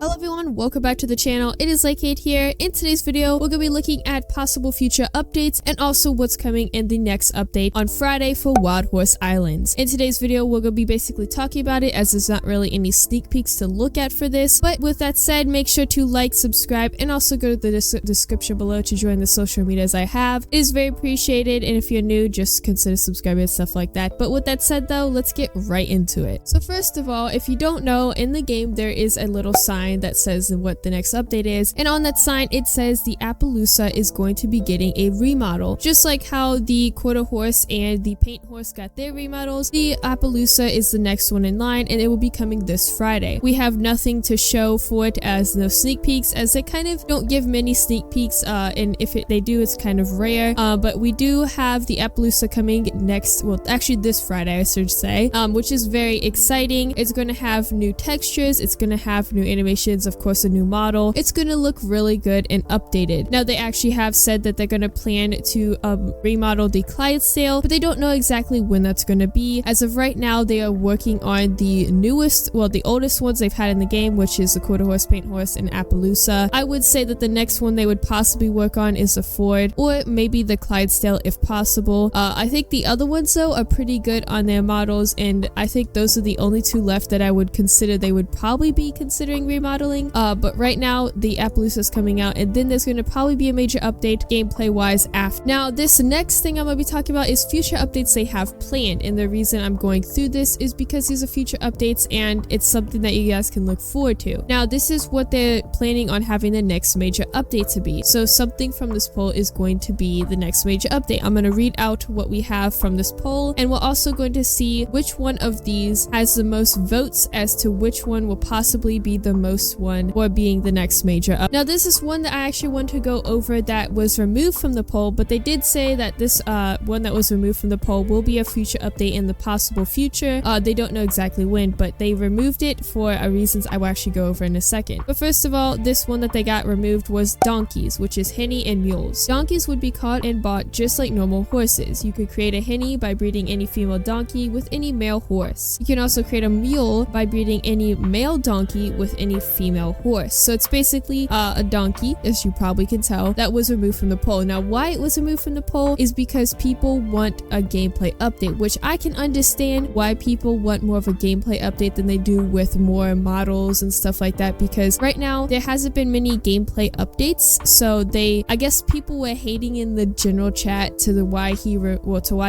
Hello everyone, welcome back to the channel. It is Kate here. In today's video, we're going to be looking at possible future updates and also what's coming in the next update on Friday for Wild Horse Islands. In today's video, we're going to be basically talking about it as there's not really any sneak peeks to look at for this. But with that said, make sure to like, subscribe, and also go to the description below to join the social medias I have. It is very appreciated, and if you're new, just consider subscribing and stuff like that. But with that said though, let's get right into it. So first of all, if you don't know, in the game there is a little sign that says what the next update is, and on that sign it says the Appaloosa is going to be getting a remodel. Just like how the quarter horse and the paint horse got their remodels, the Appaloosa is the next one in line, and it will be coming this Friday. We have nothing to show for it, as no sneak peeks, as they kind of don't give many sneak peeks, and if they do, it's kind of rare. But we do have the Appaloosa coming next, well actually this Friday I should say, which is very exciting. It's going to have new textures, it's going to have new animations, of course a new model. It's going to look really good and updated. Now they actually have said that they're going to plan to remodel the Clydesdale, but they don't know exactly when that's going to be. As of right now, they are working on the newest, well the oldest ones they've had in the game, which is the quarter horse, paint horse, and Appaloosa. I would say that the next one they would possibly work on is the Ford, or maybe the Clydesdale if possible. I think the other ones though are pretty good on their models, and I think those are the only two left that I would consider they would probably be considering remodeling. But right now the Appaloosa is coming out, and then there's going to probably be a major update gameplay wise after. Now this next thing I'm going to be talking about is future updates they have planned, and the reason I'm going through this is because these are future updates and it's something that you guys can look forward to. Now this is what they're planning on having the next major update to be. So something from this poll is going to be the next major update. I'm going to read out what we have from this poll, and we're also going to see which one of these has the most votes as to which one will possibly be the most one or being the next major up. Now this is one that I actually want to go over that was removed from the poll, but they did say that this one that was removed from the poll will be a future update in the possible future. They don't know exactly when, but they removed it for reasons I will actually go over in a second. But first of all, this one that they got removed was donkeys, which is henny and mules. Donkeys would be caught and bought just like normal horses. You could create a henny by breeding any female donkey with any male horse. You can also create a mule by breeding any male donkey with any female horse. So it's basically a donkey, as you probably can tell, that was removed from the poll. Now why it was removed from the poll is because people want a gameplay update, which I can understand why people want more of a gameplay update than they do with more models and stuff like that, because right now there hasn't been many gameplay updates. So I guess people were hating in the general chat to the why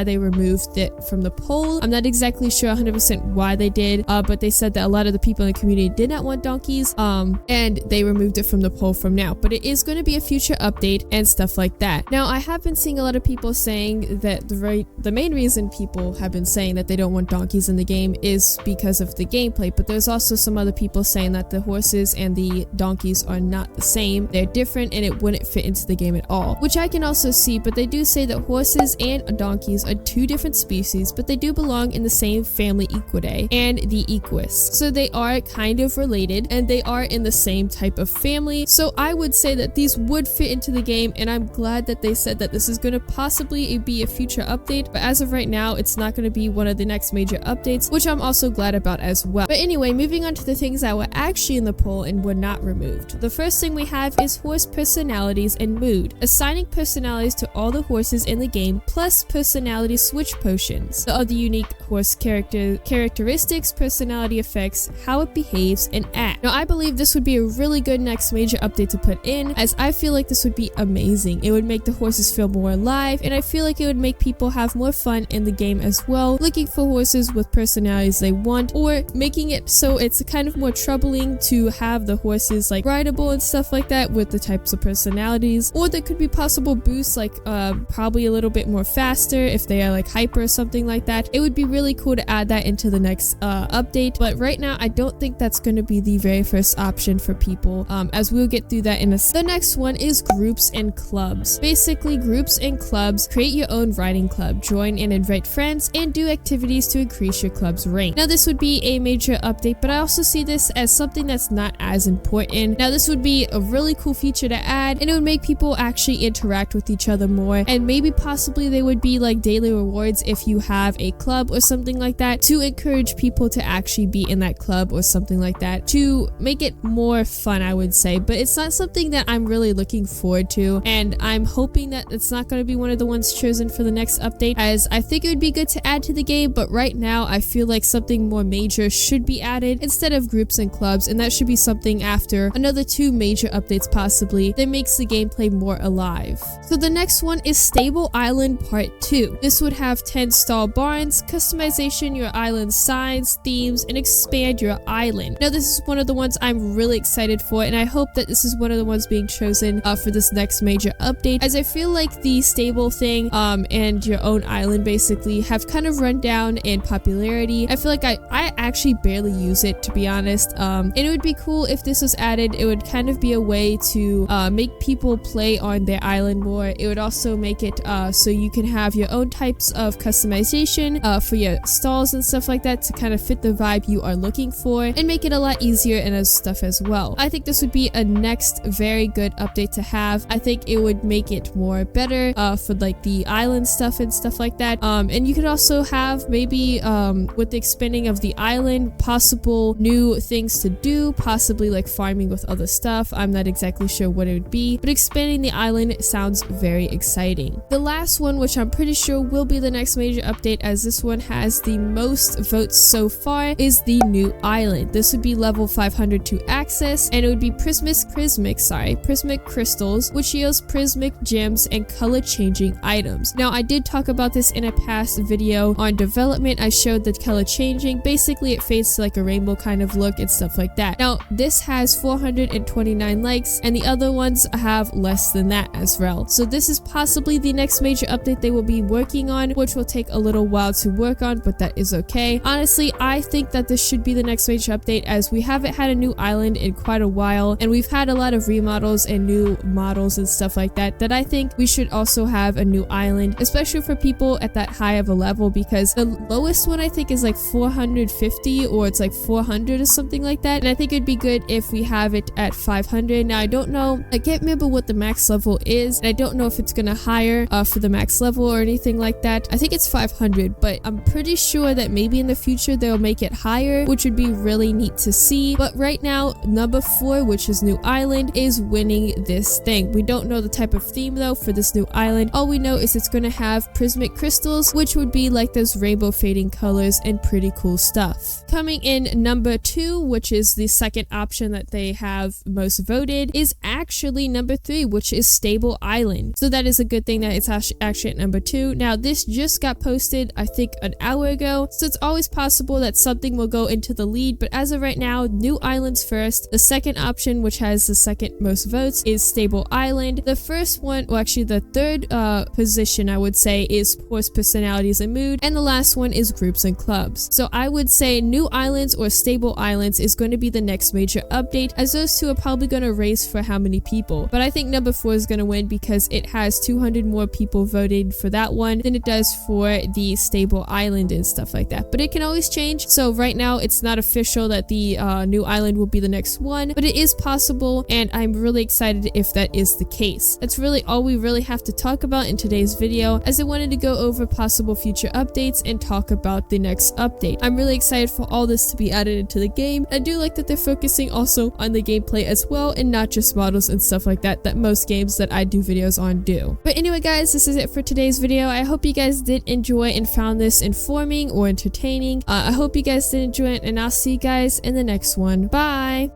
they removed it from the poll. I'm not exactly sure 100% why they did, but they said that a lot of the people in the community did not want donkeys, and they removed it from the poll from now. But it is going to be a future update and stuff like that. Now I have been seeing a lot of people saying that the main reason people have been saying that they don't want donkeys in the game is because of the gameplay, but there's also some other people saying that the horses and the donkeys are not the same, they're different, and it wouldn't fit into the game at all, which I can also see. But they do say that horses and donkeys are two different species, but they do belong in the same family Equidae and the Equus, so they are kind of related and they are in the same type of family. So I would say that these would fit into the game, and I'm glad that they said that this is going to possibly be a future update, but as of right now it's not going to be one of the next major updates, which I'm also glad about as well. But anyway, moving on to the things that were actually in the poll and were not removed. The first thing we have is horse personalities and mood. Assigning personalities to all the horses in the game, plus personality switch potions. The other unique horse characteristics, personality effects, how it behaves, and acts. Now I believe this would be a really good next major update to put in, as I feel like this would be amazing. It would make the horses feel more alive, and I feel like it would make people have more fun in the game as well, looking for horses with personalities they want, or making it so it's kind of more troubling to have the horses like rideable and stuff like that with the types of personalities. Or there could be possible boosts, like probably a little bit more faster if they are like hyper or something like that. It would be really cool to add that into the next update, but right now I don't think that's going to be the very first option for people, as we'll get through that in a second. The next one is groups and clubs. Basically, groups and clubs, create your own riding club, join and invite friends, and do activities to increase your club's rank. Now this would be a major update, but I also see this as something that's not as important. Now this would be a really cool feature to add, and it would make people actually interact with each other more, and maybe possibly they would be like daily rewards if you have a club or something like that, to encourage people to actually be in that club or something like that, to make it more fun, I would say, but it's not something that I'm really looking forward to, and I'm hoping that it's not going to be one of the ones chosen for the next update, as I think it would be good to add to the game, but right now I feel like something more major should be added instead of groups and clubs, and that should be something after another 2 major updates possibly that makes the gameplay more alive. So the next one is Stable Island Part 2. This would have 10 stall barns, customization your island signs, themes, and expand your island. Now this is one of the ones I'm really excited for, and I hope that this is one of the ones being chosen for this next major update, as I feel like the stable thing and your own island basically have kind of run down in popularity. I feel like I actually barely use it, to be honest, and it would be cool if this was added. It would kind of be a way to make people play on their island more. It would also make it so you can have your own types of customization for your stalls and stuff like that to kind of fit the vibe you are looking for and make it a lot easier and stuff as well. I think this would be a next very good update to have. I think it would make it more better for like the island stuff and stuff like that, and you could also have maybe with the expanding of the island, possible new things to do, possibly like farming with other stuff. I'm not exactly sure what it would be, but expanding the island sounds very exciting. The last one, which I'm pretty sure will be the next major update, as this one has the most votes so far, is the new island. This would be level 500 to access, and it would be prismatic crystals, which yields prismatic gems and color changing items. Now I did talk about this in a past video on development. I showed the color changing. Basically it fades to like a rainbow kind of look and stuff like that. Now this has 429 likes, and the other ones have less than that as well. So this is possibly the next major update they will be working on, which will take a little while to work on, but that is okay. Honestly, I think that this should be the next major update, as we haven't had a new island in quite a while, and we've had a lot of remodels and new models and stuff like that, that I think we should also have a new island, especially for people at that high of a level, because the lowest one I think is like 450, or it's like 400 or something like that, and I think it'd be good if we have it at 500. Now I don't know, I can't remember what the max level is, and I don't know if it's gonna higher for the max level or anything like that. I think it's 500, but I'm pretty sure that maybe in the future they'll make it higher, which would be really neat to see. But right now, number 4, which is new island, is winning this thing. We don't know the type of theme though for this new island. All we know is it's gonna have prismatic crystals, which would be like those rainbow fading colors and pretty cool stuff. Coming in number 2, which is the second option that they have most voted, is actually number 3, which is Stable Island. So that is a good thing that it's actually at number 2. Now this just got posted I think an hour ago, so it's always possible that something will go into the lead, but as of right now, new islands first. The second option, which has the second most votes, is Stable Island. The first one, well actually the third position I would say, is Horse Personalities and Mood, and the last one is Groups and Clubs. So I would say new islands or Stable Islands is going to be the next major update, as those two are probably going to race for how many people, but I think number 4 is going to win because it has 200 more people voted for that one than it does for the Stable Island and stuff like that, but it can always change. So right now it's not official that the new island will be the next one, but it is possible, and I'm really excited if that is the case. That's really all we really have to talk about in today's video, as I wanted to go over possible future updates and talk about the next update. I'm really excited for all this to be added into the game. I do like that they're focusing also on the gameplay as well, and not just models and stuff like that most games that I do videos on do. But anyway guys, this is it for today's video. I hope you guys did enjoy and found this informing or entertaining. I hope you guys did enjoy it, and I'll see you guys in the next one. Bye!